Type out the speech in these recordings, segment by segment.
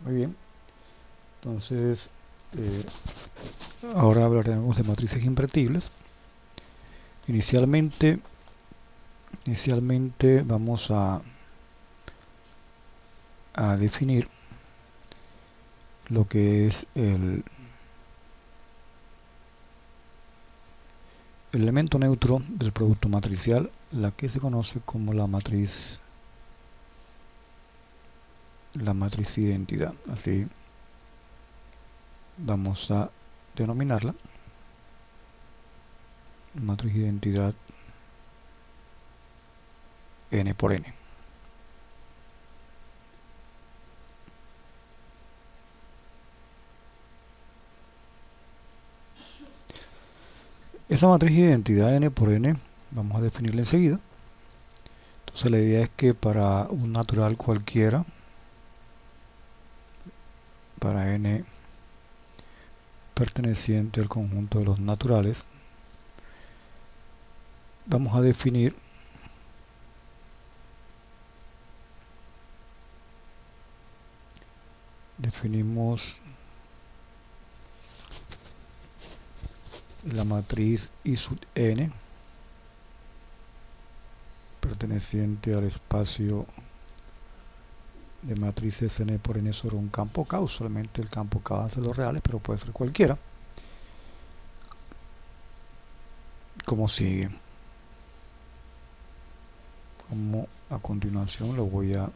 Muy bien. Entonces, ahora hablaremos de matrices impredictibles. Inicialmente vamos a definir lo que es el elemento neutro del producto matricial, la que se conoce como la matriz identidad. Así vamos a denominarla matriz identidad n por n. Esa matriz identidad n por n vamos a definirla enseguida. Entonces la idea es que para un natural cualquiera, para n perteneciente al conjunto de los naturales, vamos a definimos la matriz I sub n perteneciente al espacio de matrices n por n sobre un campo K. Usualmente el campo K va a ser los reales, pero puede ser cualquiera, como sigue, como a continuación lo voy a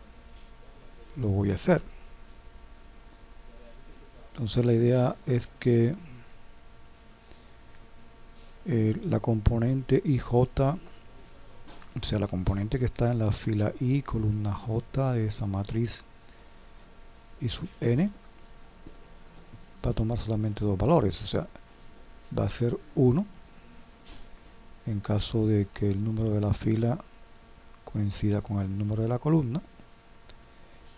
hacer. Entonces la idea es que la componente IJ, o sea, la componente que está en la fila I, columna J de esa matriz I sub n, va a tomar solamente dos valores, o sea, va a ser 1 en caso de que el número de la fila coincida con el número de la columna,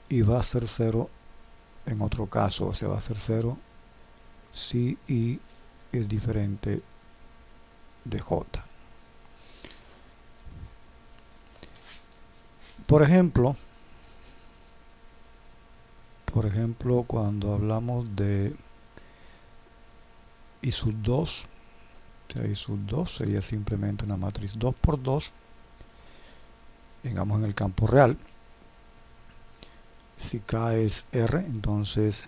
y va a ser 0 en otro caso, o sea, va a ser 0 si I es diferente de J. Por ejemplo, cuando hablamos de I sub 2, o sea, I sub 2 sería simplemente una matriz 2 por 2, digamos en el campo real. Si K es R, entonces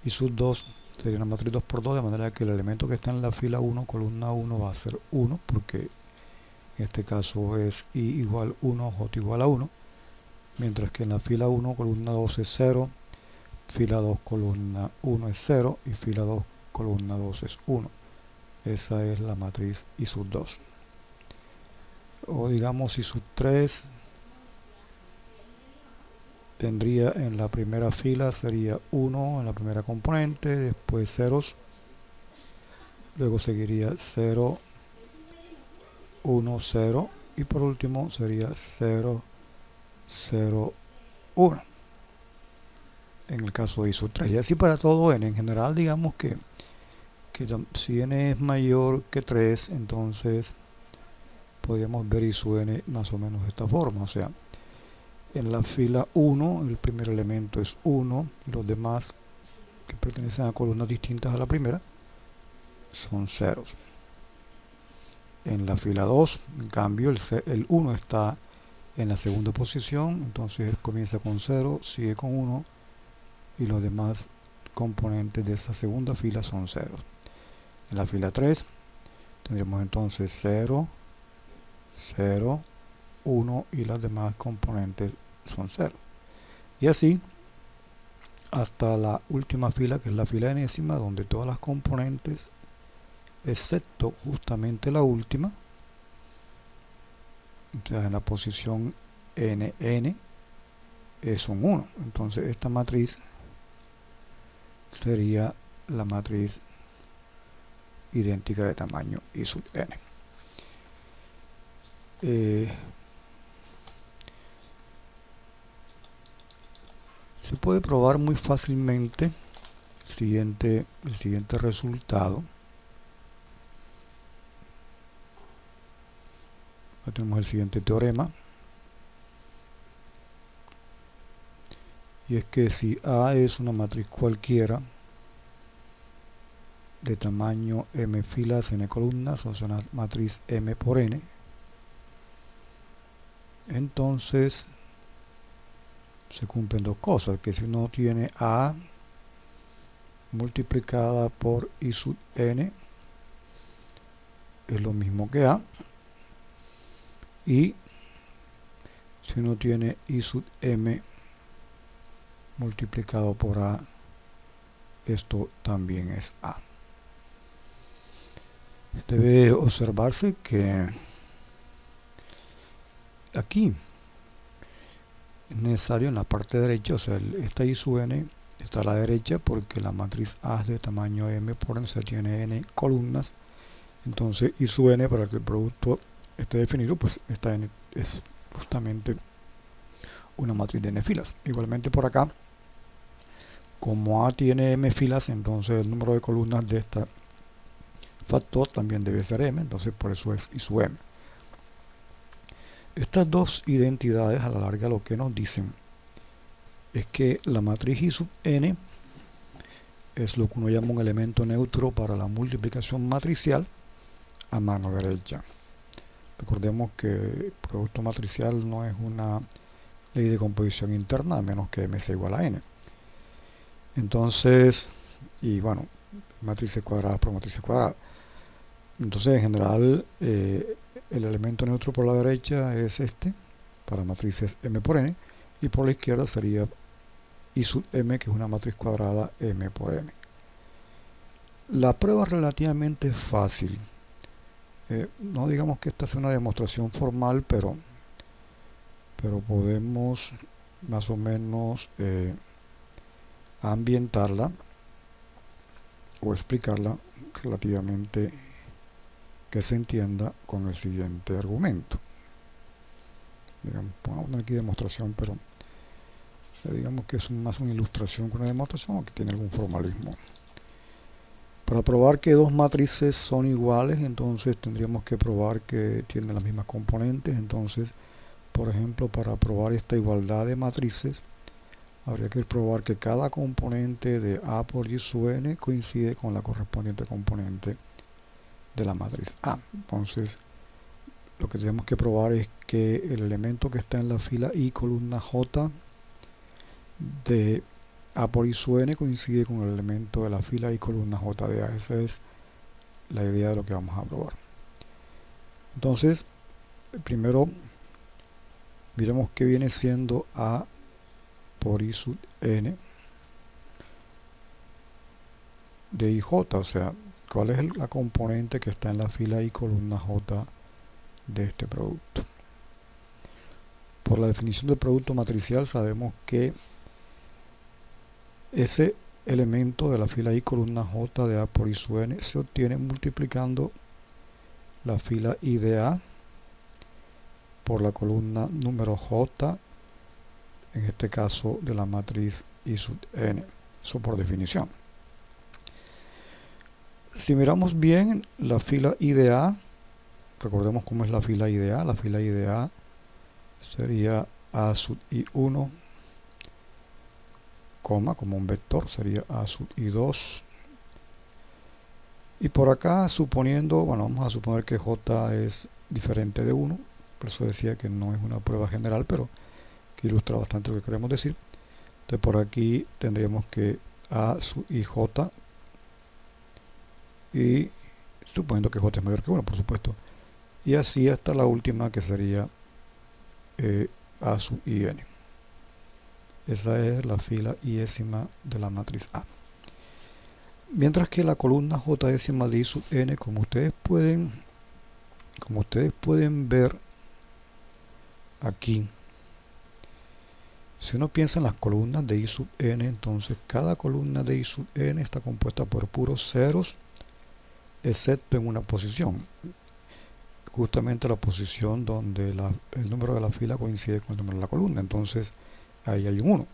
I sub 2 sería una matriz 2 por 2, de manera que el elemento que está en la fila 1, columna 1, va a ser 1, porque en este caso es I igual 1, J igual a 1, mientras que en la fila 1, columna 2 es 0, fila 2, columna 1 es 0, y fila 2, columna 2 es 1. Esa es la matriz I sub 2. O digamos I sub 3 tendría en la primera fila sería 1 en la primera componente, después ceros, luego seguiría 0, 1, 0, y por último sería 0, 0, 1 en el caso de I sub 3. Y así para todo n. En general, digamos que si n es mayor que 3, entonces podríamos ver I sub n más o menos de esta forma. O sea, en la fila 1 el primer elemento es 1 y los demás que pertenecen a columnas distintas a la primera son ceros. En la fila 2, en cambio, el 1 está en la segunda posición, entonces comienza con 0, sigue con 1 y los demás componentes de esa segunda fila son ceros. En la fila 3 tendremos entonces 0, 0, 1 y las demás componentes son 0. Y así hasta la última fila, que es la fila enésima, donde todas las componentes, excepto justamente la última, o sea, en la posición nn, es un 1. Entonces esta matriz sería la matriz idéntica de tamaño I sub n. Se puede probar muy fácilmente el siguiente resultado. Aquí tenemos el siguiente teorema, y es que si A es una matriz cualquiera de tamaño m filas, n columnas, o sea, una matriz m por n, entonces se cumplen dos cosas, que si uno tiene A multiplicada por I sub n es lo mismo que A, y si uno tiene I sub m multiplicado por A, esto también es A. Debe observarse que aquí es necesario en la parte derecha, o sea, esta I sub n está a la derecha porque la matriz A es de tamaño m por n, se tiene n columnas. Entonces I sub n, para que el producto esté definido, pues esta n es justamente una matriz de n filas. Igualmente por acá, como A tiene m filas, entonces el número de columnas de este factor también debe ser m, entonces por eso es I sub m. Estas dos identidades a la larga lo que nos dicen es que la matriz I sub n es lo que uno llama un elemento neutro para la multiplicación matricial a mano derecha. Recordemos que el producto matricial no es una ley de composición interna, a menos que m sea igual a n. Entonces, y bueno, matrices cuadradas por matrices cuadradas. Entonces, en general, el elemento neutro por la derecha es este, para matrices m por n, y por la izquierda sería I sub m, que es una matriz cuadrada m por m. La prueba es relativamente fácil. No digamos que esta sea una demostración formal, pero podemos más o menos ambientarla o explicarla relativamente que se entienda con el siguiente argumento. Digamos, pongamos aquí demostración, pero digamos que es más una ilustración que una demostración, o que tiene algún formalismo. Para probar que dos matrices son iguales, entonces tendríamos que probar que tienen las mismas componentes. Entonces, por ejemplo, para probar esta igualdad de matrices, habría que probar que cada componente de A por I sub n coincide con la correspondiente componente de la matriz A. Entonces, lo que tenemos que probar es que el elemento que está en la fila I columna J de A por I sub n coincide con el elemento de la fila I columna J de A. Esa es la idea de lo que vamos a probar. Entonces, primero miremos qué viene siendo A por I sub n de IJ, o sea, cuál es la componente que está en la fila I columna J de este producto. Por la definición del producto matricial sabemos que ese elemento de la fila I columna J de A por I sub n se obtiene multiplicando la fila I de A por la columna número J, en este caso de la matriz I sub n, eso por definición. Si miramos bien la fila I de A, recordemos cómo es la fila I de A. La fila I de A sería A sub I1, como un vector, sería A sub I2. Y por acá, suponiendo, bueno, vamos a suponer que J es diferente de 1, por eso decía que no es una prueba general, pero que ilustra bastante lo que queremos decir. Entonces por aquí tendríamos que A sub IJ, y suponiendo que J es mayor que 1, por supuesto, y así hasta la última, que sería A sub IN. Esa es la fila iésima de la matriz A. Mientras que la columna J décima de I sub n, como ustedes pueden ver aquí, si uno piensa en las columnas de I sub n, entonces cada columna de I sub n está compuesta por puros ceros, excepto en una posición, justamente la posición donde el número de la fila coincide con el número de la columna. Entonces ahí hay un 1.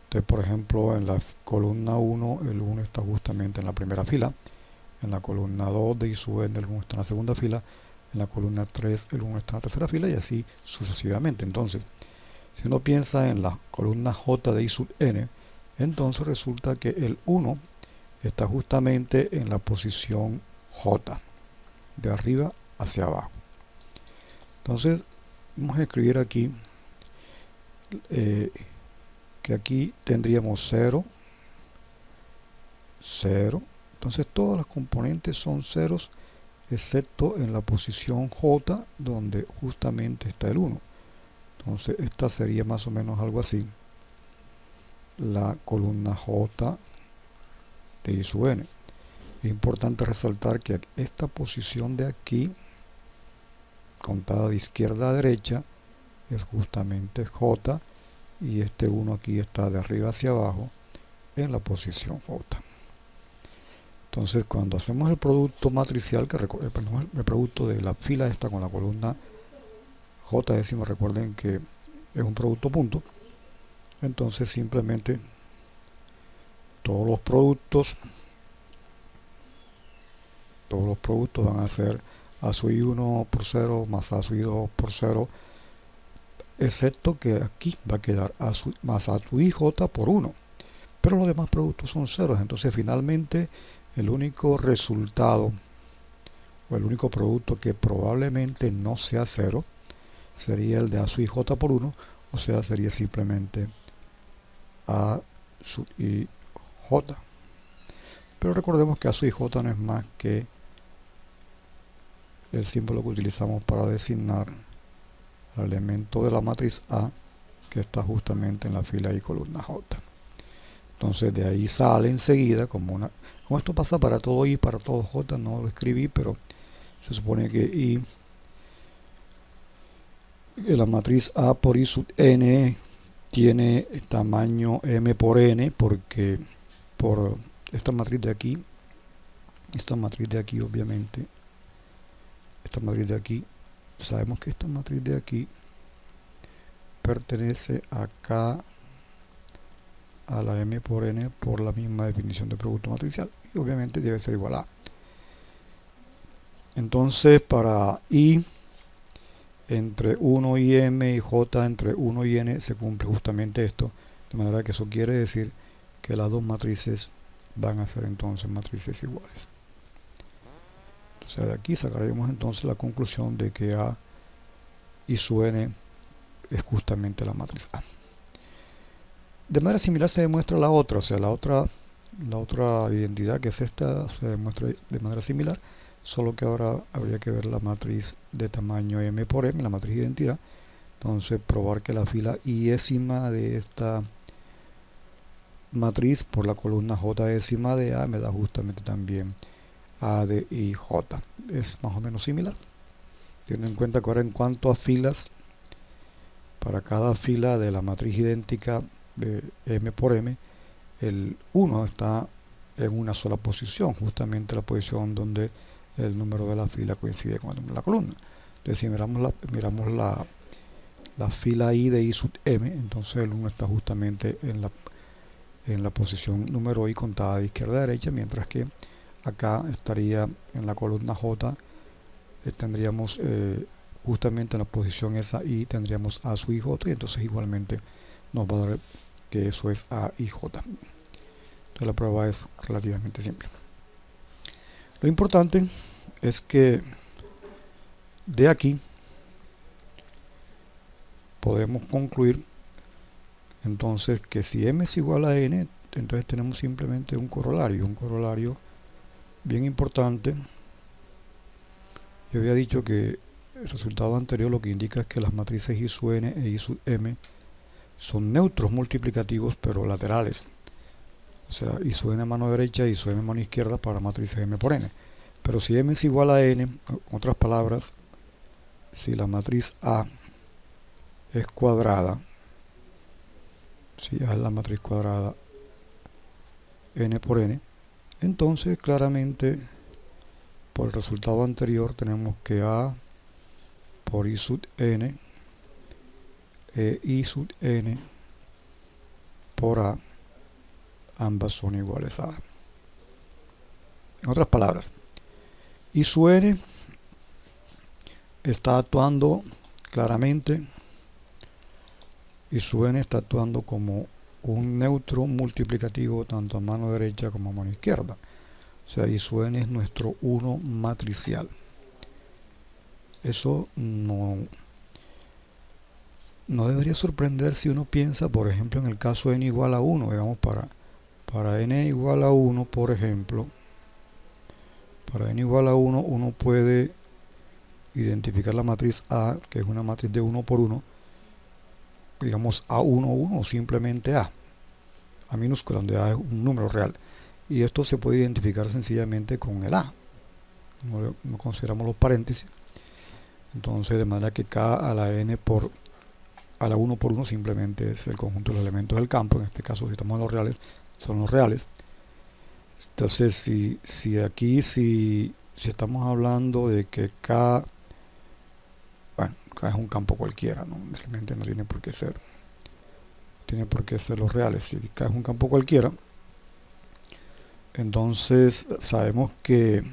Entonces, por ejemplo, en la columna 1, el 1 está justamente en la primera fila. En la columna 2 de I sub n, el 1 está en la segunda fila. En la columna 3, el 1 está en la tercera fila, y así sucesivamente. Entonces, Si uno piensa en la columna J de I sub n, entonces resulta que el 1 está justamente en la posición J, de arriba hacia abajo. Entonces, vamos a escribir aquí que aquí tendríamos 0, 0. Entonces todas las componentes son ceros, excepto en la posición J, donde justamente está el 1. Entonces esta sería más o menos algo así, la columna J de I sub n. Es importante resaltar que esta posición de aquí, contada de izquierda a derecha, es justamente J, y este 1 aquí está de arriba hacia abajo en la posición J. Entonces, cuando hacemos el producto matricial, el producto de la fila esta con la columna J décima, recuerden que es un producto punto, entonces simplemente todos los productos van a ser A sub I1 por 0 más A sub I2 por 0, excepto que aquí va a quedar más A sub IJ por 1, pero los demás productos son ceros. Entonces finalmente el único resultado o el único producto que probablemente no sea cero sería el de A sub IJ por 1, o sea, sería simplemente A sub IJ. Pero recordemos que A sub IJ no es más que el símbolo que utilizamos para designar el elemento de la matriz A, que está justamente en la fila I columna J. Entonces de ahí sale enseguida como esto pasa para todo I, para todo J, no lo escribí, pero se supone que la matriz A por I sub n tiene tamaño m por n, porque por esta matriz de aquí obviamente, esta matriz de aquí, sabemos que esta matriz de aquí pertenece acá a la m por n por la misma definición de producto matricial, y obviamente debe ser igual a A. Entonces para I entre 1 y m y j entre 1 y n se cumple justamente esto, de manera que eso quiere decir que las dos matrices van a ser entonces matrices iguales. Entonces de aquí sacaremos entonces la conclusión de que A I sub n es justamente la matriz A. De manera similar se demuestra la otra, o sea, la otra identidad, que es esta, se demuestra de manera similar, solo que ahora habría que ver la matriz de tamaño m por m, la matriz de identidad. Entonces probar que la fila iésima de esta matriz por la columna j décima de A me da justamente también A de IJ. Es más o menos similar. Teniendo en cuenta que ahora en cuanto a filas, para cada fila de la matriz idéntica de m por m, el 1 está en una sola posición, justamente la posición donde el número de la fila coincide con el número de la columna. Entonces si miramos la fila I de I sub m, entonces el 1 está justamente en la posición número I contada de izquierda a derecha, mientras que acá estaría en la columna J, tendríamos justamente en la posición esa I, tendríamos A sub IJ, y entonces igualmente nos va a dar que eso es A y J. Entonces la prueba es relativamente simple. Lo importante es que de aquí podemos concluir entonces que si m es igual a n, entonces tenemos simplemente un corolario bien importante. Yo había dicho que el resultado anterior lo que indica es que las matrices I sub n e I sub m son neutros multiplicativos pero laterales. O sea, I sub n a mano derecha y I sub m a mano izquierda para matrices m por n. Pero si m es igual a n, en otras palabras, si la matriz A es cuadrada, si A es la matriz cuadrada n por n, entonces claramente por el resultado anterior tenemos que A por I sub n e I sub n por A, ambas son iguales a A. En otras palabras, I sub n está actuando claramente y su n está actuando como un neutro multiplicativo tanto a mano derecha como a mano izquierda. O sea, y su n es nuestro 1 matricial. Eso no debería sorprender si uno piensa, por ejemplo, en el caso n igual a 1, digamos, para n igual a 1, por ejemplo, para n igual a 1, uno puede identificar la matriz A, que es una matriz de 1 por 1, digamos A1, 1 o simplemente A minúscula, donde A es un número real. Y esto se puede identificar sencillamente con el A. No consideramos los paréntesis. Entonces, de manera que K a la N a la 1 por 1 simplemente es el conjunto de los elementos del campo. En este caso, si estamos en los reales, son los reales. Entonces, si estamos hablando de que K, bueno, K es un campo cualquiera, ¿no? Realmente no tiene por qué ser. Tiene por qué ser los reales. Si K es un campo cualquiera, entonces sabemos que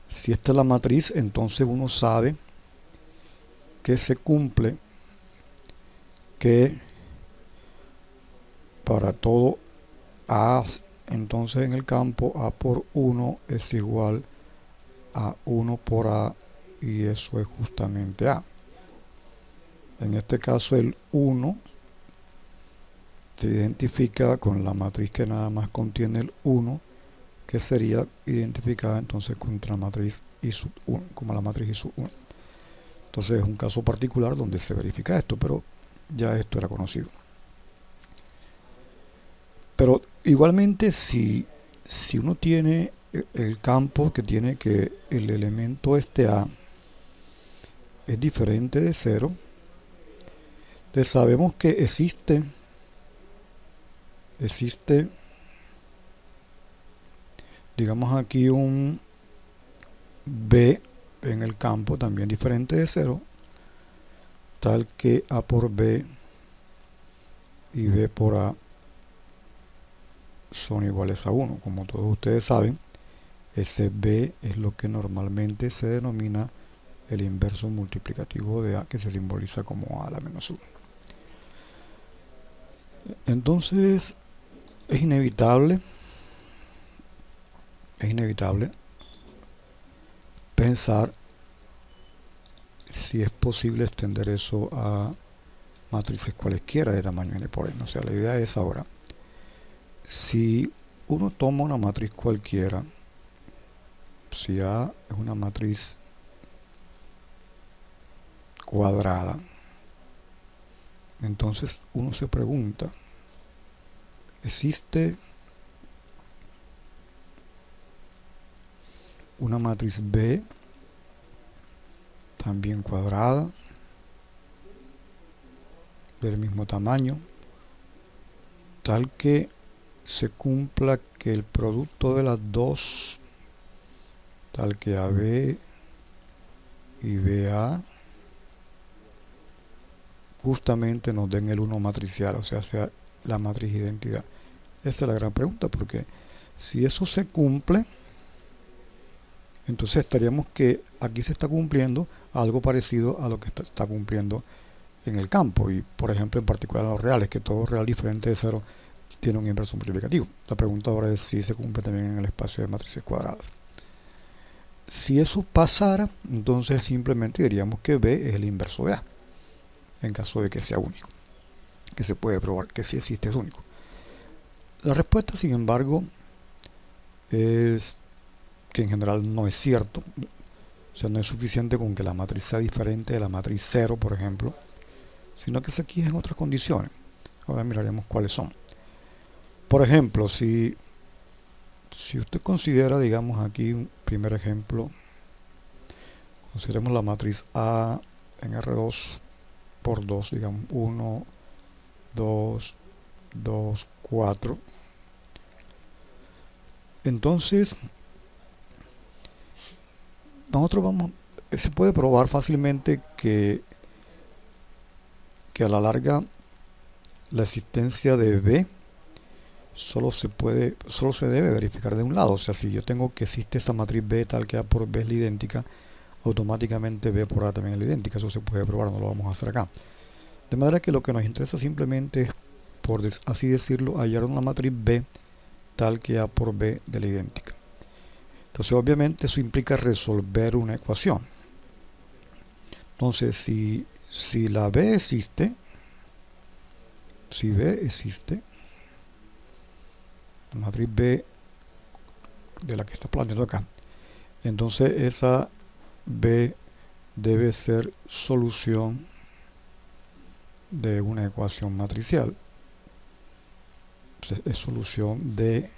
si esta es la matriz, entonces uno sabe que se cumple que para todo A, entonces en el campo A por 1 es igual a 1 por A, y eso es justamente A. En este caso el 1 se identifica con la matriz que nada más contiene el 1, que sería identificada entonces contra la matriz I sub 1, como la matriz I sub 1. Entonces es un caso particular donde se verifica esto, pero ya esto era conocido. Pero igualmente si uno tiene el campo que tiene que el elemento este A es diferente de 0, entonces sabemos que existe digamos aquí un B en el campo también diferente de 0, tal que A por B y B por A son iguales a 1. Como todos ustedes saben, ese B es lo que normalmente se denomina el inverso multiplicativo de A, que se simboliza como A a la menos 1. Entonces es inevitable pensar si es posible extender eso a matrices cualesquiera de tamaño n por n. O sea, la idea es ahora, si uno toma una matriz cualquiera, si A es una matriz cuadrada, entonces uno se pregunta, ¿existe una matriz B también cuadrada, del mismo tamaño, tal que se cumpla que el producto de las dos, tal que AB y BA, justamente nos den el 1 matricial, o sea la matriz identidad? Esa es la gran pregunta, porque si eso se cumple, entonces estaríamos que aquí se está cumpliendo algo parecido a lo que está cumpliendo en el campo, y por ejemplo en particular en los reales, que todo real diferente de 0 tiene un inverso multiplicativo. La pregunta ahora es si se cumple también en el espacio de matrices cuadradas. Si eso pasara, entonces simplemente diríamos que B es el inverso de A, en caso de que sea único, que se puede probar que si existe es único. La respuesta, sin embargo, es que en general no es cierto. O sea, no es suficiente con que la matriz sea diferente de la matriz 0, por ejemplo, sino que aquí es en otras condiciones. Ahora miraremos cuáles son. Por ejemplo, si usted considera, digamos aquí un primer ejemplo, consideremos la matriz A en R2 por 2, digamos 1, 2, 2, 4. Entonces, se puede probar fácilmente que a la larga la existencia de B solo se debe verificar de un lado. O sea, si yo tengo que existe esa matriz B tal que A por B es la idéntica, automáticamente B por A también es la idéntica. Eso se puede probar, no lo vamos a hacer acá. De manera que lo que nos interesa simplemente es, por así decirlo, hallar una matriz B tal que A por B de la idéntica. Entonces obviamente eso implica resolver una ecuación. Entonces si la B existe, si B existe, la matriz B de la que está planteando acá, entonces esa B debe ser solución de una ecuación matricial. Entonces, es solución de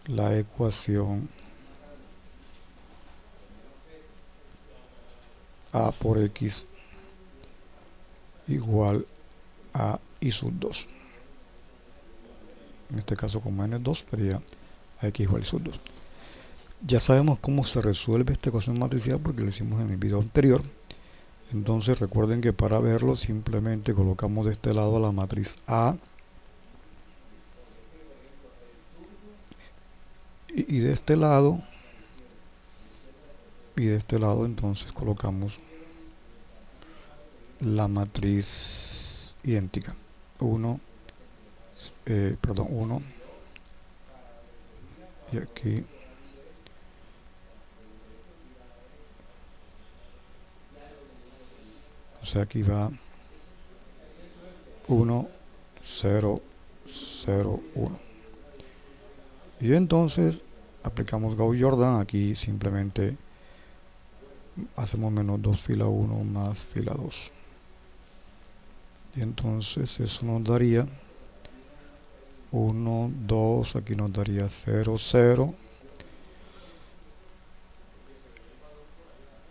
la ecuación A por X igual a I sub 2. En este caso, como n es 2, sería a X igual a I sub 2. Ya sabemos cómo se resuelve esta ecuación matricial porque lo hicimos en el video anterior. Entonces recuerden que para verlo simplemente colocamos de este lado la matriz A y de este lado entonces colocamos la matriz idéntica 1 y aquí o sea aquí va 1 0 0 1 y entonces aplicamos Gauss-Jordan. Aquí simplemente hacemos menos 2 fila 1 más fila 2 y entonces eso nos daría 1 2, aquí nos daría 0 0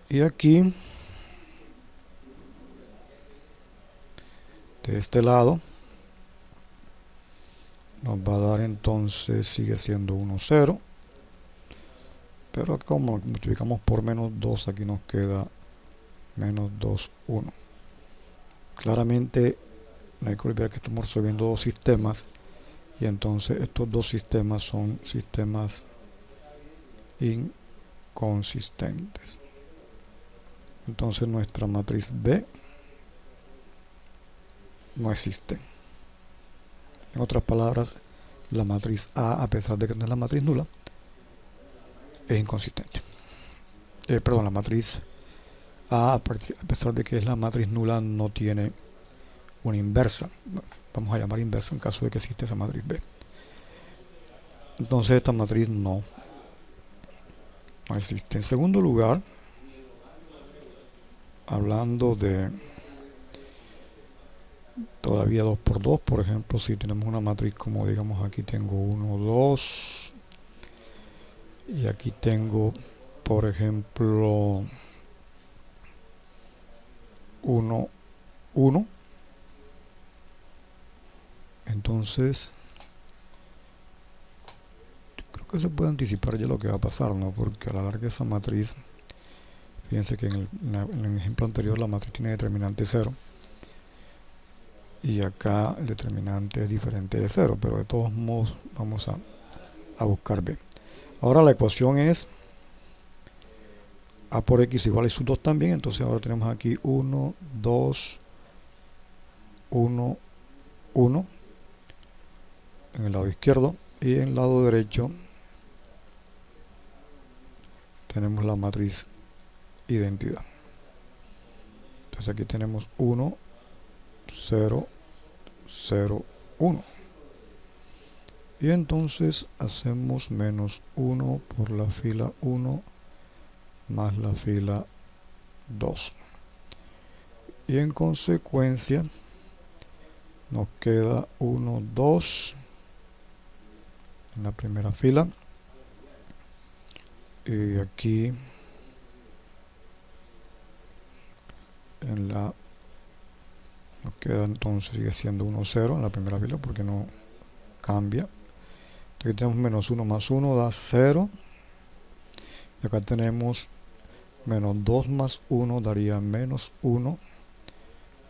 y aquí de este lado nos va a dar, entonces sigue siendo 1 0, pero como multiplicamos por menos 2 aquí nos queda menos 2 1. Claramente no hay que olvidar que estamos resolviendo dos sistemas y entonces estos dos sistemas son sistemas inconsistentes. Entonces nuestra matriz B no existe. En otras palabras, la matriz A pesar de que no es la matriz nula, es inconsistente. La matriz A pesar de que es la matriz nula, no tiene una inversa. Vamos a llamar inversa en caso de que existe esa matriz B. Entonces esta matriz no existe. En segundo lugar, hablando de todavía 2 por 2, por ejemplo, si tenemos una matriz como digamos aquí tengo 1 2 y aquí tengo por ejemplo 1 1, entonces creo que se puede anticipar ya lo que va a pasar, ¿no? Porque a la larga esa matriz, fíjense que en el ejemplo anterior la matriz tiene determinante 0 y acá el determinante es diferente de 0, pero de todos modos vamos a buscar B. Ahora la ecuación es A por X igual a I sub 2 también, entonces ahora tenemos aquí 1 2 1 1 en el lado izquierdo y en el lado derecho tenemos la matriz identidad. Entonces aquí tenemos 1 0 0 1 y entonces hacemos menos 1 por la fila 1 más la fila 2 y en consecuencia nos queda 1 2 en la primera fila y aquí en la nos queda, entonces sigue siendo 1 0 en la primera fila porque no cambia. Aquí tenemos menos 1 más 1 da 0 y acá tenemos menos 2 más 1 daría menos 1,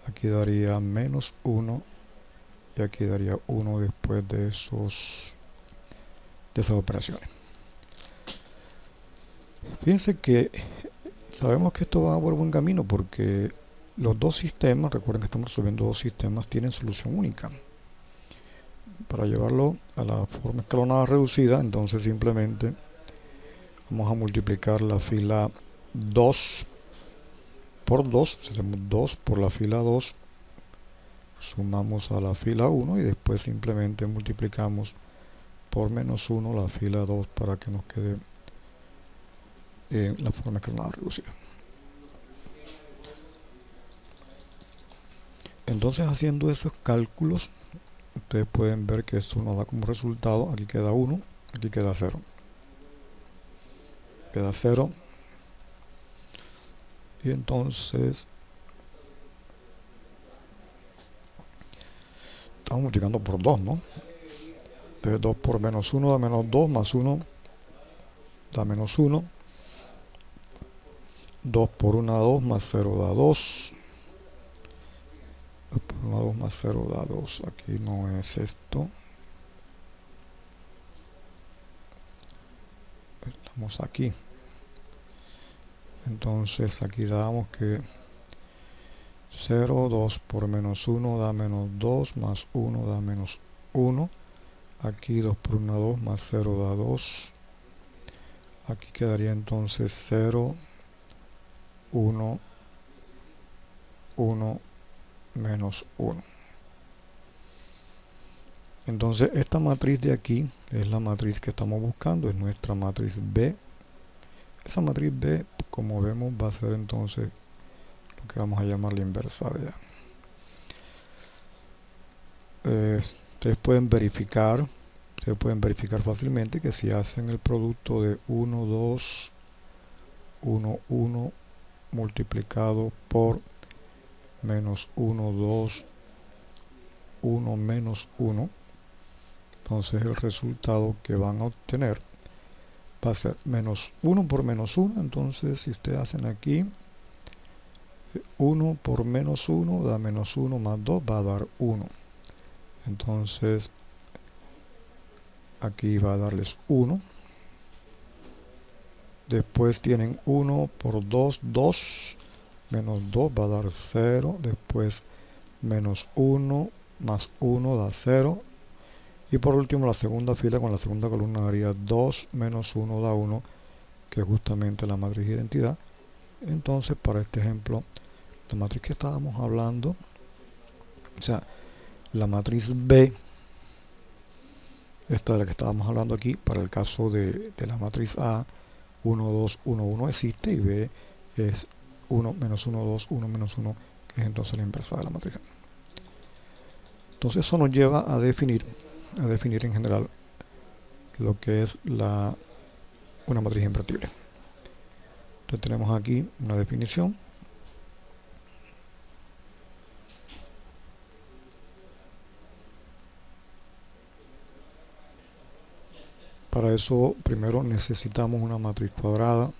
aquí daría menos 1 y aquí daría 1 después de esas operaciones. Fíjense que sabemos que esto va por buen camino porque los dos sistemas, recuerden que estamos resolviendo dos sistemas, tienen solución única. Para llevarlo a la forma escalonada reducida, entonces simplemente vamos a multiplicar la fila 2 por 2, si hacemos 2 por la fila 2, sumamos a la fila 1 y después simplemente multiplicamos por menos 1 la fila 2 para que nos quede en la forma escalonada reducida. Entonces, haciendo esos cálculos, ustedes pueden ver que esto nos da como resultado, aquí queda 1, aquí queda 0. Queda 0. Y entonces estamos multiplicando por 2, ¿no? Entonces 2 por menos 1 da menos 2, más 1 da menos 1. 2 por 1 da 2, más 0 da 2. 2 por 1 da 2, más 0 da 2. Aquí no es esto. Estamos aquí. Entonces aquí damos que 0, 2 por menos 1 da menos 2, más 1 da menos 1. Aquí 2 por 1 da 2, más 0 da 2. Aquí quedaría entonces 0, 1, 1, menos 1. Entonces esta matriz de aquí es la matriz que estamos buscando, es nuestra matriz B. Esa matriz B, como vemos, va a ser entonces lo que vamos a llamar la inversa de A. Ustedes pueden verificar fácilmente que si hacen el producto de 1, 2, 1, 1 multiplicado por menos 1, 2, 1 menos 1, entonces el resultado que van a obtener va a ser menos 1 por menos 1. Entonces si ustedes hacen aquí 1 por menos 1 da menos 1 más 2 va a dar 1. Entonces aquí va a darles 1. Después tienen 1 por 2, 2. Menos 2 va a dar 0. Después menos 1 más 1 da 0. Y por último la segunda fila con la segunda columna daría 2 menos 1 da 1, que es justamente la matriz de identidad. Entonces para este ejemplo, la matriz que estábamos hablando, o sea, la matriz B, esta de la que estábamos hablando aquí, para el caso de la matriz A, 1, 2, 1, 1 existe, y B es 1, menos 1, 2, 1, menos 1, que es entonces la inversa de la matriz A. Entonces eso nos lleva a definir en general lo que es una matriz invertible. Entonces tenemos aquí una definición. Para eso primero necesitamos una matriz cuadrada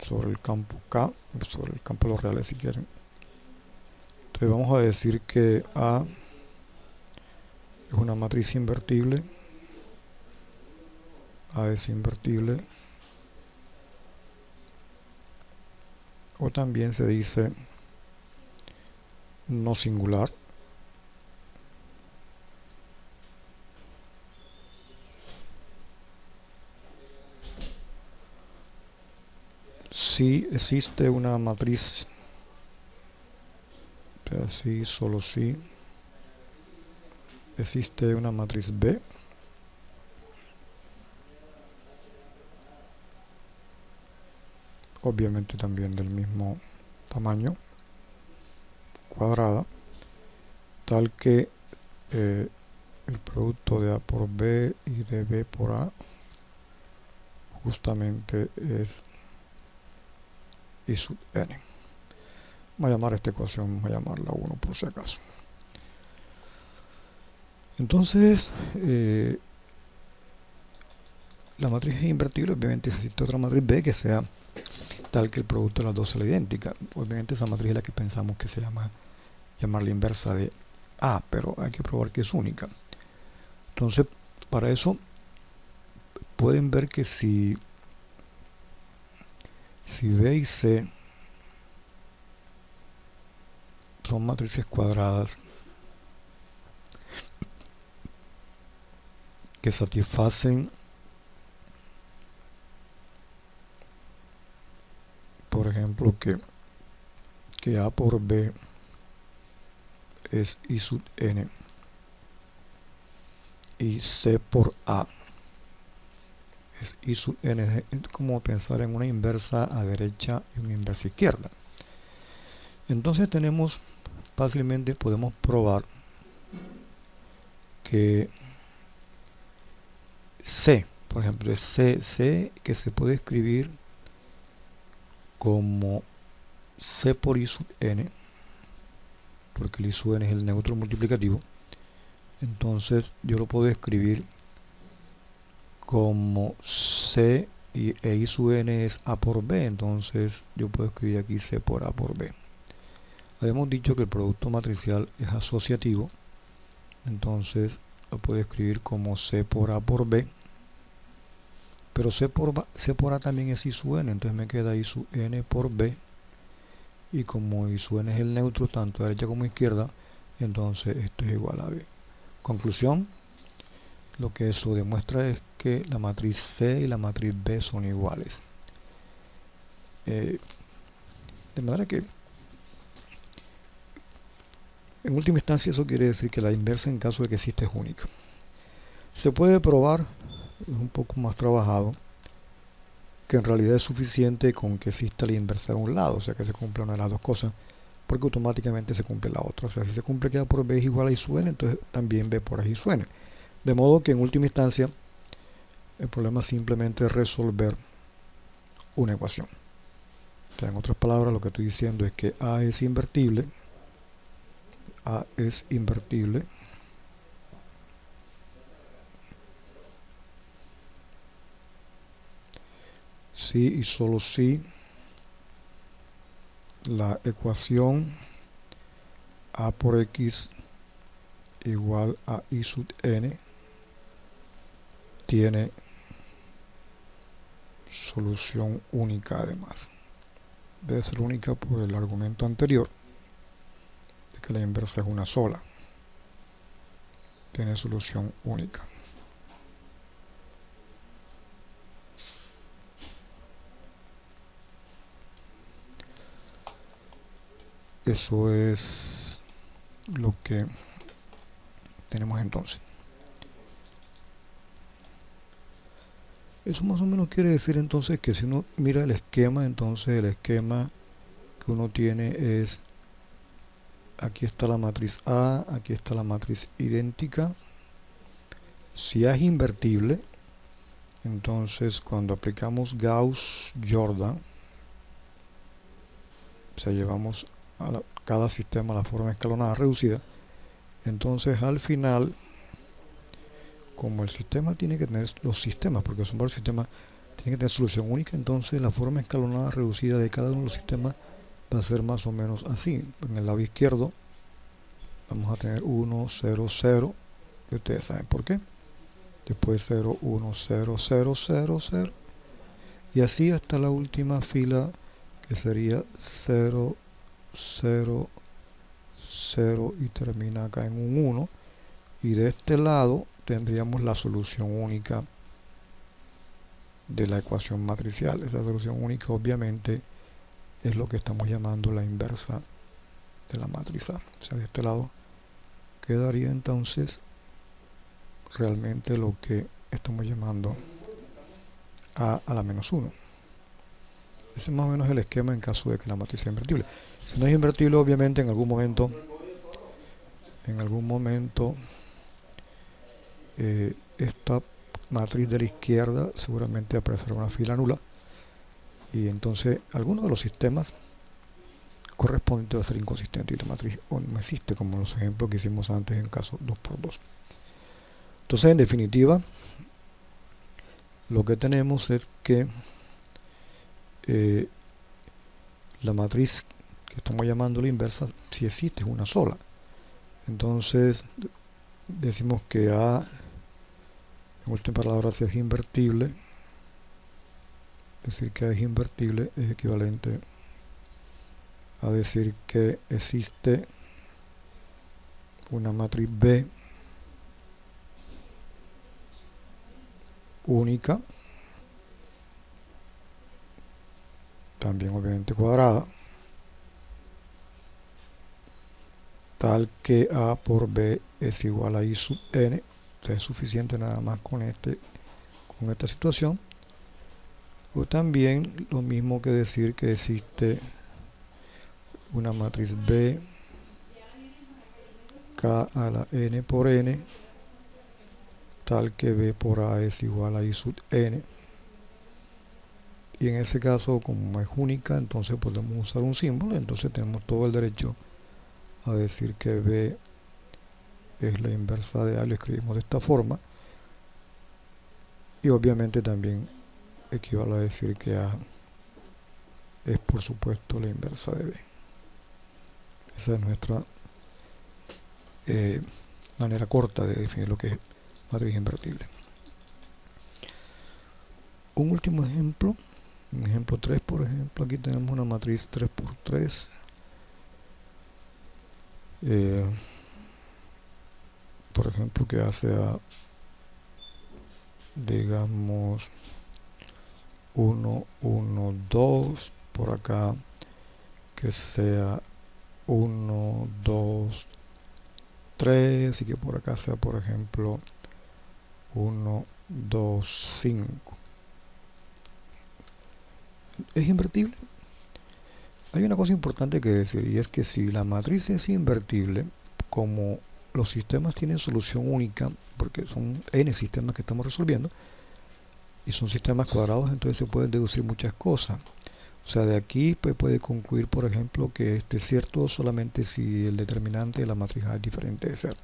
sobre el campo K, sobre el campo de los reales si quieren. Entonces vamos a decir que A es una matriz invertible. A es invertible. O también se dice no singular. Si existe una matriz, así, solo si existe una matriz B, obviamente también del mismo tamaño, cuadrada, tal que el producto de A por B y de B por A justamente es I sub n. Vamos a llamar esta ecuación, vamos a llamarla 1 por si acaso. Entonces, la matriz es invertible, obviamente existe otra matriz B que sea tal que el producto de las dos sea idéntica. Obviamente esa matriz es la que pensamos que se llama llamar la inversa de A, pero hay que probar que es única. Entonces, para eso pueden ver que si Si B y C son matrices cuadradas que satisfacen, por ejemplo, que A por B es I sub n y C por A es I sub n, es como pensar en una inversa a derecha y una inversa a izquierda. Entonces fácilmente podemos probar que C, por ejemplo, es C que se puede escribir como C por I sub n, porque el I sub n es el neutro multiplicativo. Entonces yo lo puedo escribir como C e I sub n es A por B, entonces yo puedo escribir aquí C por A por B. Habíamos dicho que el producto matricial es asociativo, entonces lo puedo escribir como C por A por B, pero C por A también es I sub n, entonces me queda I sub n por B, y como I sub n es el neutro tanto a derecha como a izquierda, entonces esto es igual a B. Conclusión, lo que eso demuestra es que la matriz C y la matriz B son iguales. De manera que en última instancia eso quiere decir que la inversa en caso de que exista es única. Se puede probar, es un poco más trabajado, que en realidad es suficiente con que exista la inversa de un lado, o sea que se cumpla una de las dos cosas, porque automáticamente se cumple la otra. O sea, si se cumple que A por B es igual a I sub n, entonces también B por A es I sub n. De modo que en última instancia el problema es simplemente resolver una ecuación. O sea, en otras palabras, lo que estoy diciendo es que A es invertible si y solo si la ecuación A por X igual a I sub n tiene solución única. Además debe ser única por el argumento anterior de que la inversa es una sola, tiene solución única. Eso es lo que tenemos entonces. Eso más o menos quiere decir entonces que si uno mira el esquema, entonces el esquema que uno tiene es: aquí está la matriz A, aquí está la matriz idéntica. Si A es invertible, entonces cuando aplicamos Gauss-Jordan, o sea, llevamos a cada sistema a la forma escalonada reducida, entonces al final, como el sistema tiene que tener, los sistemas, porque son varios sistemas, tienen que tener solución única, entonces la forma escalonada reducida de cada uno de los sistemas va a ser más o menos así. En el lado izquierdo vamos a tener 1, 0, 0, y ustedes saben por qué. Después 0, 1, 0, 0, 0, 0, y así hasta la última fila, que sería 0, 0, 0, y termina acá en un 1, y de este lado tendríamos la solución única de la ecuación matricial. Esa solución única obviamente es lo que estamos llamando la inversa de la matriz A. O sea, de este lado quedaría entonces realmente lo que estamos llamando A a la menos 1. Ese es más o menos el esquema en caso de que la matriz sea invertible. Si no es invertible, obviamente en algún momento esta matriz de la izquierda seguramente aparecerá una fila nula, y entonces alguno de los sistemas correspondiente va a ser inconsistente y la matriz no existe, como los ejemplos que hicimos antes en caso 2×2. Entonces, en definitiva, lo que tenemos es que la matriz que estamos llamando la inversa, si existe, es una sola. Entonces decimos que A, en última palabra, si es invertible, Decir que A es invertible es equivalente a decir que existe una matriz B única, también obviamente cuadrada, tal que A por B es igual a I sub n. O sea, es suficiente nada más con esta situación. O también lo mismo que decir que existe una matriz B K a la n por n, tal que B por A es igual a I sub n. Y en ese caso, como es única, entonces podemos usar un símbolo. Entonces tenemos todo el derecho a decir que B es la inversa de A. Lo escribimos de esta forma. Y obviamente también equivale a decir que A es, por supuesto, la inversa de B. Esa es nuestra manera corta de definir lo que es matriz invertible. Un último ejemplo, un ejemplo 3, por ejemplo. Aquí tenemos una matriz 3 por 3. Por ejemplo, que hace a, digamos, 1, 1, 2. Por acá que sea 1, 2, 3. Y que por acá sea, por ejemplo, 1, 2, 5. ¿Es invertible? Hay una cosa importante que decir, y es que si la matriz es invertible, como los sistemas tienen solución única, porque son n sistemas que estamos resolviendo, y son sistemas cuadrados, entonces se pueden deducir muchas cosas. O sea, de aquí pues, puede concluir, por ejemplo, que esto es cierto solamente si el determinante de la matriz A es diferente de 0.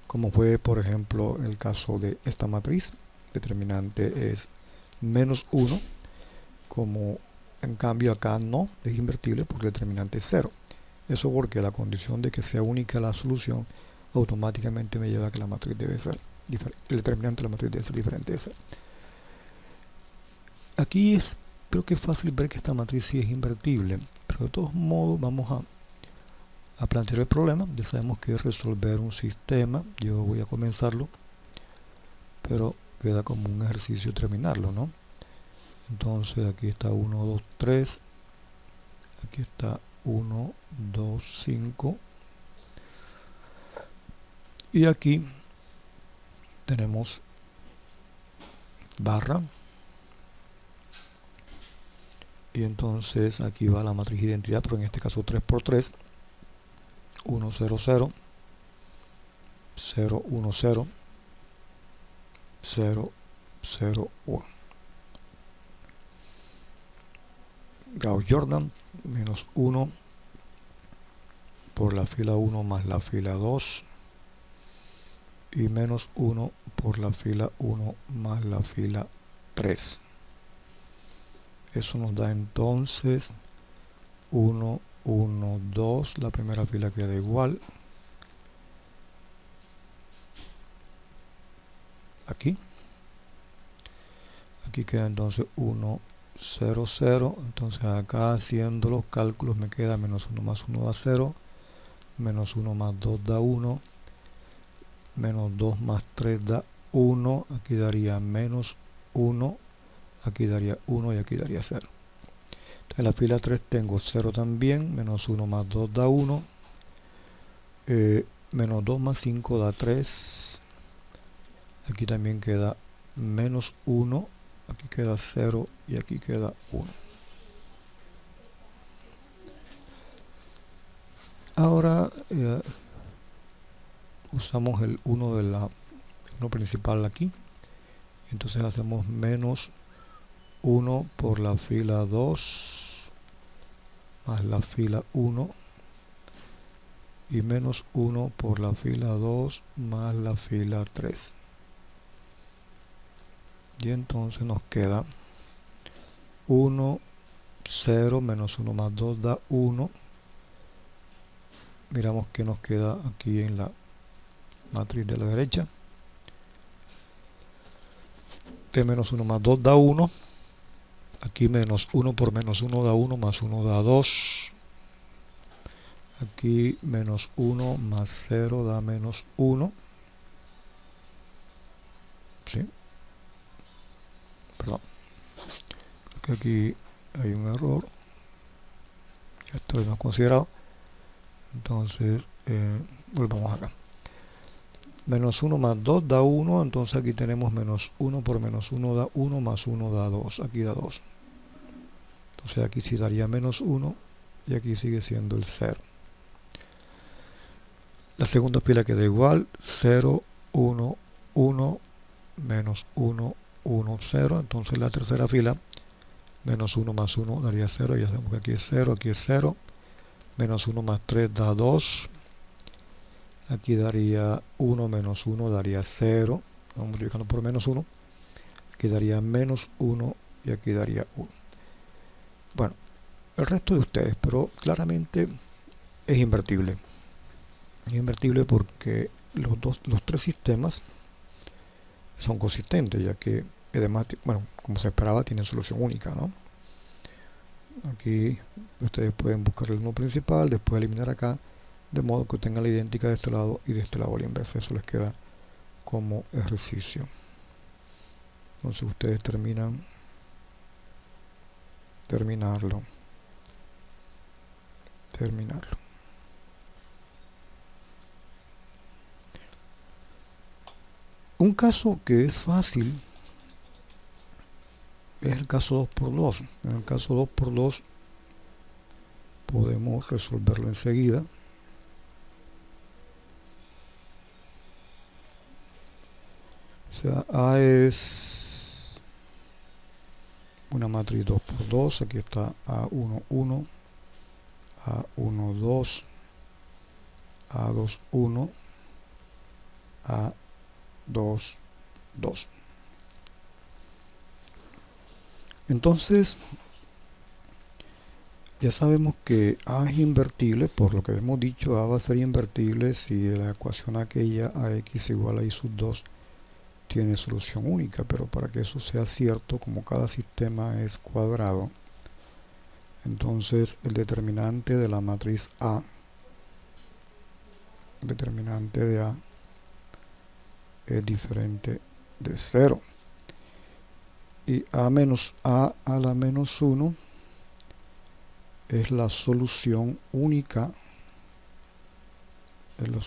Como fue, por ejemplo, el caso de esta matriz, determinante es menos 1, como en cambio acá no es invertible porque el determinante es 0. Eso porque la condición de que sea única la solución automáticamente me lleva a que la matriz debe ser el determinante de la matriz debe ser diferente de 0. Aquí creo que es fácil ver que esta matriz sí es invertible, pero de todos modos vamos a plantear el problema. Ya sabemos que es resolver un sistema. Yo voy a comenzarlo, pero queda como un ejercicio terminarlo, ¿no? Entonces aquí está 1, 2, 3. Aquí está 1, 2, 5. Y aquí tenemos barra. Y entonces aquí va la matriz de identidad, pero en este caso 3 por 3. 1, 0, 0. 0, 1, 0. 0, 0, 1. Gauss-Jordan menos 1 por la fila 1 más la fila 2 y menos 1 por la fila 1 más la fila 3. Eso nos da entonces 1, 1, 2. La primera fila queda igual. Aquí queda entonces 1, 0, 0. Entonces acá haciendo los cálculos me queda menos 1 más 1 da 0. Menos 1 más 2 da 1. Menos 2 más 3 da 1. Aquí daría menos 1. Aquí daría 1 y aquí daría 0. Entonces en la fila 3 tengo 0 también. Menos 1 más 2 da 1. Menos 2 más 5 da 3. Aquí también queda menos 1. Aquí queda 0 y aquí queda 1. Ahora usamos el 1 de la 1 principal aquí. Entonces hacemos menos 1 por la fila 2 más la fila 1 y menos 1 por la fila 2 más la fila 3. Y entonces nos queda 1, 0, menos 1 más 2 da 1. Miramos que nos queda aquí en la matriz de la derecha. De menos 1 más 2 da 1. Aquí menos 1 por menos 1 da 1, más 1 da 2. Aquí menos 1 más 0 da menos 1. ¿Sí? Perdón. Creo que aquí hay un error. Ya esto lo hemos considerado. Entonces, volvamos acá. Menos 1 más 2 da 1. Entonces aquí tenemos menos 1 por menos 1 da 1, más 1 da 2. Aquí da 2. Entonces aquí sí daría menos 1 y aquí sigue siendo el 0. La segunda fila queda igual, 0, 1, 1, menos 1, 1, 0. Entonces la tercera fila, menos 1 más 1 daría 0. Ya sabemos que aquí es 0, aquí es 0. Menos 1 más 3 da 2. Aquí daría 1 menos 1 daría 0. Vamos multiplicando por menos 1. Aquí daría menos 1 y aquí daría 1. Bueno, el resto de ustedes, pero claramente es invertible. Es invertible porque los tres sistemas son consistentes, ya que además, bueno, como se esperaba, tienen solución única, ¿no? Aquí ustedes pueden buscar el uno principal, después eliminar acá, de modo que tengan la idéntica de este lado y de este lado la inversa. Eso les queda como ejercicio. Entonces ustedes terminarlo. Un caso que es fácil es el caso 2 por 2. En el caso 2 por 2 podemos resolverlo enseguida. O sea, A es una matriz 2 por 2. Aquí está A1, 1, A1, 2, A2, 1, A2, 2. Entonces, ya sabemos que A es invertible, por lo que hemos dicho, A va a ser invertible si la ecuación aquella AX igual a Y sub 2 tiene solución única, pero para que eso sea cierto, como cada sistema es cuadrado, entonces el determinante de la matriz A, determinante de A es diferente de 0. Y A menos A a la menos 1 es la solución única, del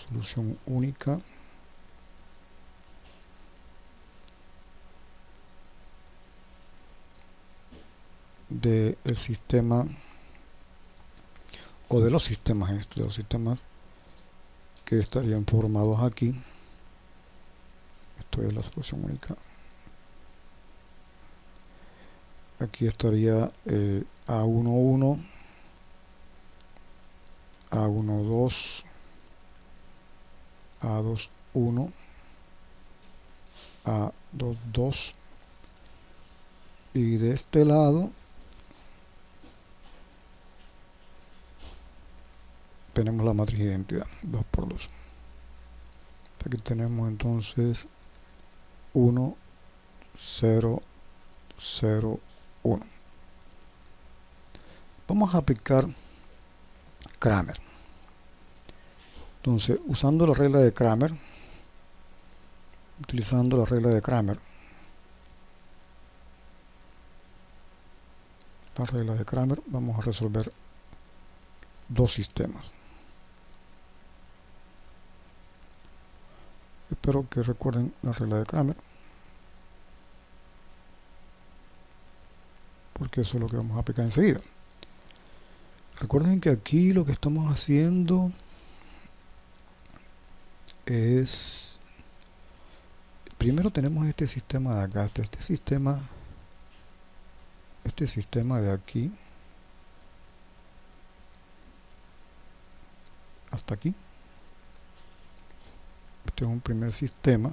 sistema, o de los sistemas que estarían formados aquí. Esto es la solución única. Aquí estaría A11, A12, A21, A22, y de este lado tenemos la matriz de identidad 2 por 2. Aquí tenemos entonces 1, 0, 0, 1. Vamos a aplicar Cramer. Entonces, usando la regla de Cramer, vamos a resolver dos sistemas. Espero que recuerden la regla de Cramer, porque eso es lo que vamos a aplicar enseguida. Recuerden que aquí lo que estamos haciendo es, primero tenemos este sistema de acá, este sistema de aquí hasta aquí. Este es un primer sistema.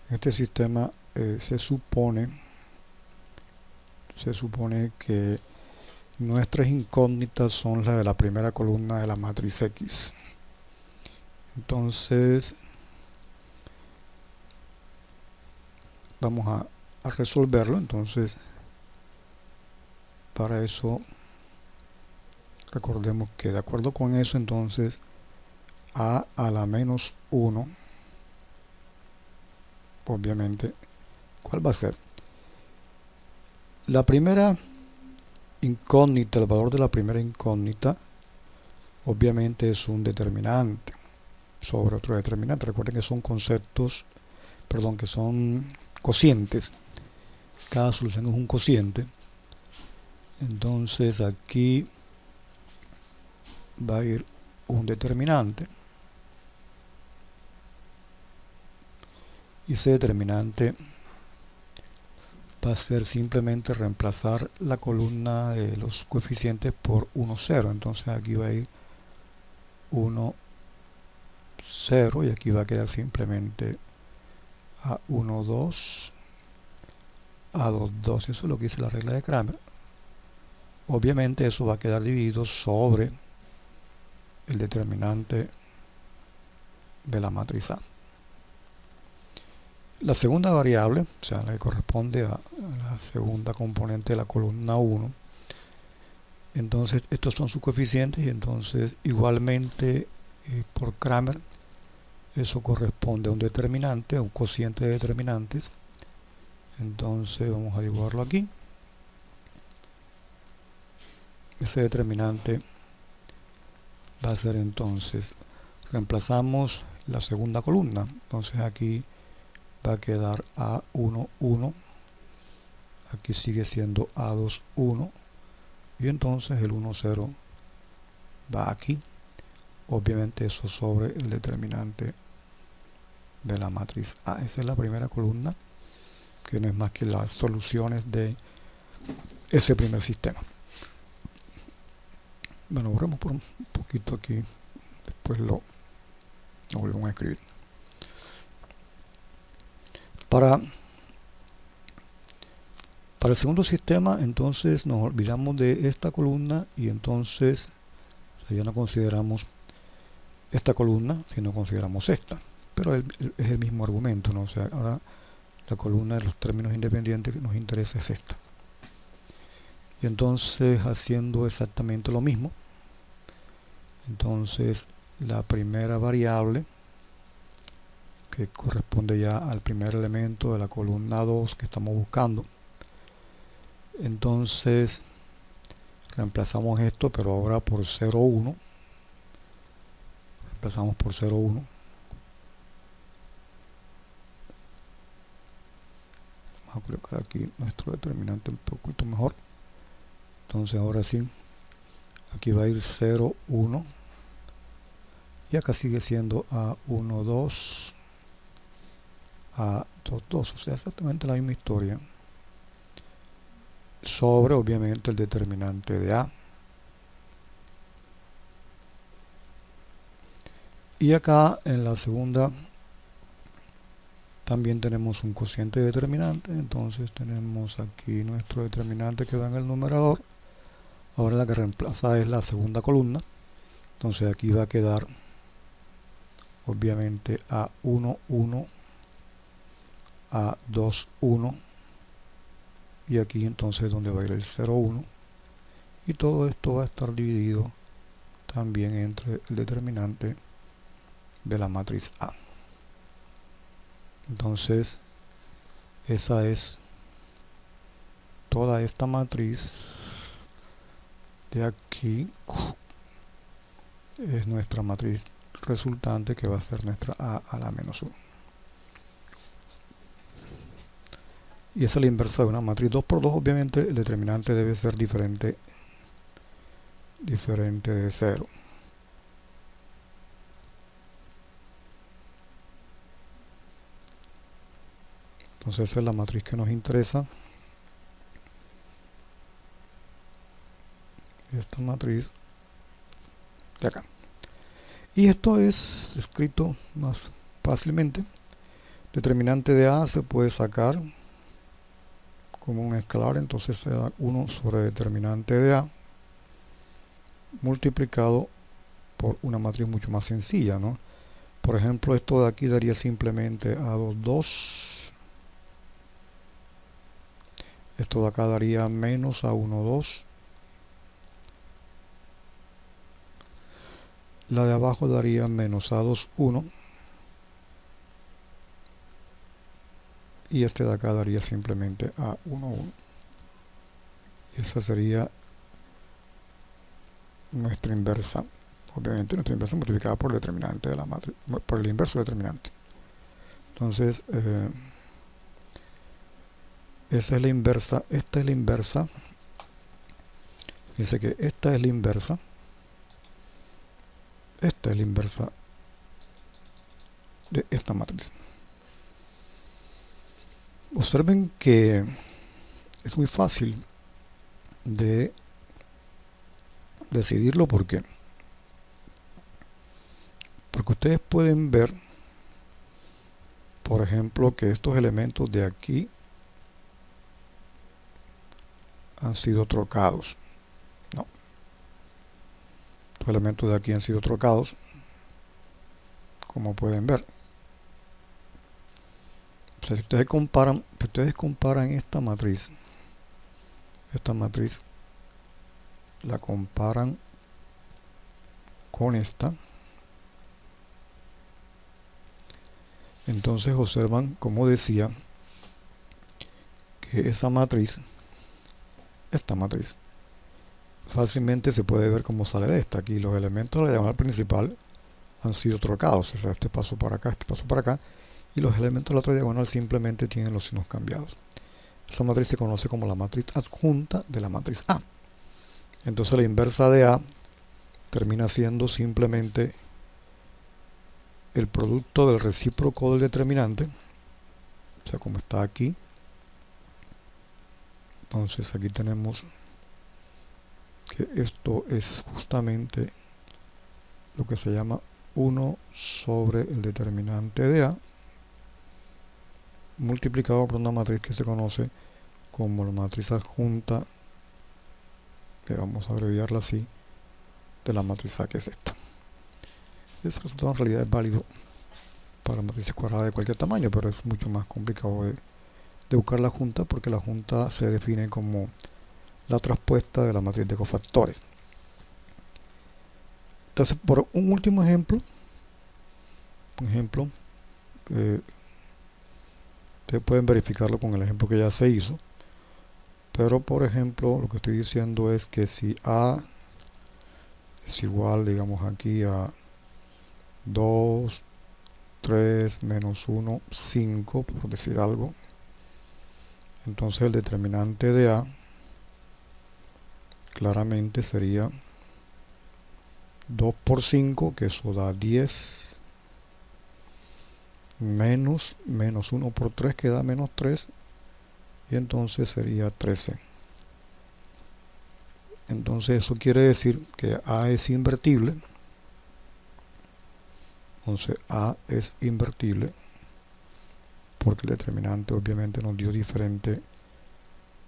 Este sistema se supone que nuestras incógnitas son las de la primera columna de la matriz X. Entonces vamos a resolverlo. Entonces, para eso recordemos que de acuerdo con eso, entonces a la menos 1, obviamente, ¿cuál va a ser? La primera incógnita, el valor de la primera incógnita, obviamente es un determinante sobre otro determinante. Recuerden que son conceptos, perdón, que son cocientes. Cada solución es un cociente. Entonces aquí va a ir un determinante. Y ese determinante va a ser simplemente reemplazar la columna de los coeficientes por 1, 0. Entonces aquí va a ir 1, 0 y aquí va a quedar simplemente a 1, 2, a 2, 2. Eso es lo que dice la regla de Cramer. Obviamente eso va a quedar dividido sobre el determinante de la matriz A. La segunda variable, o sea, la que corresponde a la segunda componente de la columna 1, entonces estos son sus coeficientes y entonces igualmente por Cramer eso corresponde a un determinante, a un cociente de determinantes. Entonces vamos a dibujarlo aquí. Ese determinante va a ser entonces, reemplazamos la segunda columna, entonces aquí va a quedar A1, 1, aquí sigue siendo A2, 1 y entonces el 1, 0 va aquí, obviamente eso sobre el determinante de la matriz A. Esa es la primera columna, que no es más que las soluciones de ese primer sistema. Bueno, borremos por un poquito aquí, después lo volvemos a escribir. Para el segundo sistema, entonces nos olvidamos de esta columna y entonces ya no consideramos esta columna, sino consideramos esta. Pero es el mismo argumento, ¿no? O sea, ahora la columna de los términos independientes que nos interesa es esta. Y entonces haciendo exactamente lo mismo, entonces la primera variable que corresponde ya al primer elemento de la columna 2 que estamos buscando, entonces reemplazamos esto, pero ahora por 0, 1, reemplazamos por 0, 1. Vamos a colocar aquí nuestro determinante un poquito mejor. Entonces ahora sí, aquí va a ir 0, 1 y acá sigue siendo A1, 2, A2, 2, o sea, exactamente la misma historia sobre obviamente el determinante de A. Y acá en la segunda también tenemos un cociente determinante, entonces tenemos aquí nuestro determinante que va en el numerador. Ahora la que reemplaza es la segunda columna, entonces aquí va a quedar obviamente A1, 1, A2, 1 y aquí entonces donde va a ir el 0, 1 y todo esto va a estar dividido también entre el determinante de la matriz A. Entonces esa es toda esta matriz de aquí, es nuestra matriz resultante que va a ser nuestra A a la menos 1. Y esa es la inversa de una matriz 2 por 2, obviamente el determinante debe ser diferente de 0. Entonces esa es la matriz que nos interesa. Esta matriz de acá. Y esto es escrito más fácilmente. Determinante de A se puede sacar como un escalar, entonces se da 1 sobre determinante de A multiplicado por una matriz mucho más sencilla, ¿no? Por ejemplo, esto de aquí daría simplemente A2, 2. Esto de acá daría menos A1, 2. La de abajo daría menos A2, 1. Y este de acá daría simplemente A1, 1. Y esa sería nuestra inversa. Obviamente nuestra inversa multiplicada por el determinante de la matriz, por el inverso determinante. Entonces, esa es la inversa. Esta es la inversa. Dice que esta es la inversa. Esta es la inversa de esta matriz. Observen que es muy fácil de decidirlo. ¿Por qué? Porque ustedes pueden ver, por ejemplo, que estos elementos de aquí han sido trocados. No. Estos elementos de aquí han sido trocados, como pueden ver. O sea, si ustedes comparan esta matriz la comparan con esta, entonces observan, como decía, que esta matriz fácilmente se puede ver cómo sale de esta. Aquí los elementos de la diagonal principal han sido trocados, o sea, este paso para acá, este paso para acá, y los elementos de la otra diagonal simplemente tienen los signos cambiados. Esa matriz se conoce como la matriz adjunta de la matriz A. Entonces la inversa de A termina siendo simplemente el producto del recíproco del determinante, o sea, como está aquí. Entonces aquí tenemos que esto es justamente lo que se llama 1 sobre el determinante de A multiplicado por una matriz que se conoce como la matriz adjunta, que vamos a abreviarla así, de la matriz A, que es esta. Ese resultado en realidad es válido para matrices cuadradas de cualquier tamaño, pero es mucho más complicado de buscar la junta, porque la junta se define como la traspuesta de la matriz de cofactores. Entonces, por un último ejemplo, ustedes pueden verificarlo con el ejemplo que ya se hizo, pero por ejemplo lo que estoy diciendo es que si A es igual, digamos aquí, a 2, 3, menos 1, 5, por decir algo, entonces el determinante de A claramente sería 2 por 5, que eso da 10, menos 1 por 3, que da menos 3, y entonces sería 13. Entonces eso quiere decir que A es invertible. Entonces A es invertible porque el determinante obviamente nos dio diferente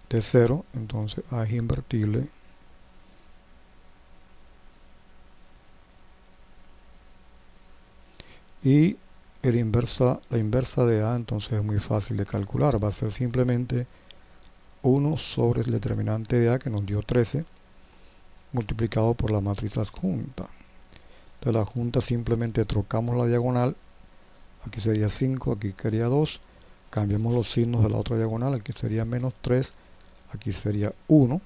de 0. Entonces A es invertible y la inversa de A entonces es muy fácil de calcular. Va a ser simplemente 1 sobre el determinante de A, que nos dio 13, multiplicado por la matriz adjunta. De la adjunta simplemente trocamos la diagonal. Aquí sería 5, aquí sería 2. Cambiamos los signos de la otra diagonal. Aquí sería menos 3, aquí sería 1.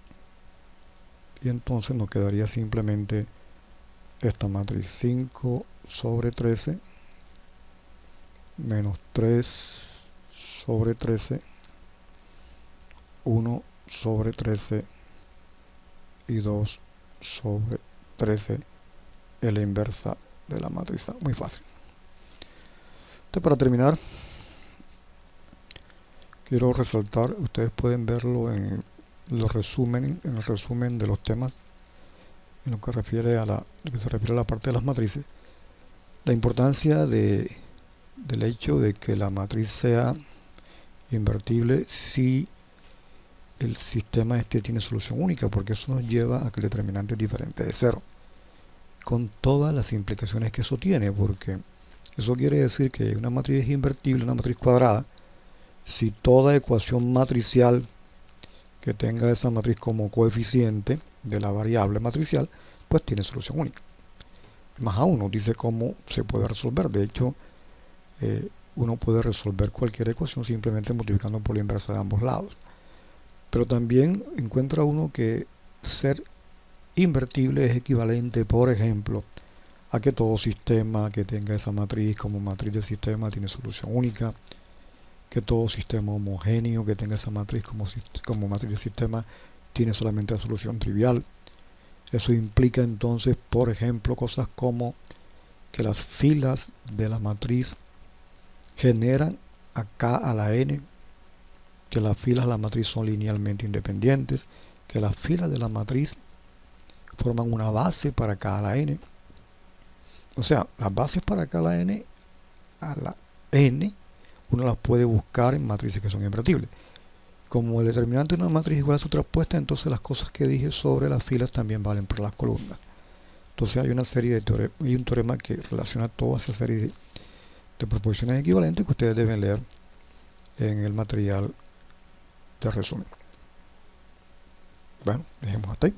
Y entonces nos quedaría simplemente esta matriz: 5 sobre 13 menos 3 sobre 13, 1 sobre 13 y 2 sobre 13 es la inversa de la matriz A. Muy fácil. Entonces, para terminar, quiero resaltar, ustedes pueden verlo en el resumen de los temas, en lo que se refiere a la parte de las matrices, la importancia del hecho de que la matriz sea invertible si el sistema este tiene solución única, porque eso nos lleva a que el determinante es diferente de 0, con todas las implicaciones que eso tiene, porque Eso quiere decir que una matriz invertible, una matriz cuadrada, si toda ecuación matricial que tenga esa matriz como coeficiente de la variable matricial, pues tiene solución única. Más aún nos dice cómo se puede resolver. De hecho, uno puede resolver cualquier ecuación simplemente multiplicando por la inversa de ambos lados. Pero también encuentra uno que ser invertible es equivalente, por ejemplo, a que todo sistema que tenga esa matriz como matriz de sistema tiene solución única, que todo sistema homogéneo que tenga esa matriz como matriz de sistema tiene solamente la solución trivial. Eso implica entonces, por ejemplo, cosas como que las filas de la matriz generan a k a la n, que las filas de la matriz son linealmente independientes, que las filas de la matriz forman una base para k a la n. O sea, las bases para k a la n uno las puede buscar en matrices que son invertibles. Como el determinante de una matriz igual a su traspuesta, entonces las cosas que dije sobre las filas también valen para las columnas. Entonces hay una serie de teoremas, hay un teorema que relaciona toda esa serie de proposiciones equivalentes que ustedes deben leer en el material de resumen. Bueno, dejemos hasta ahí.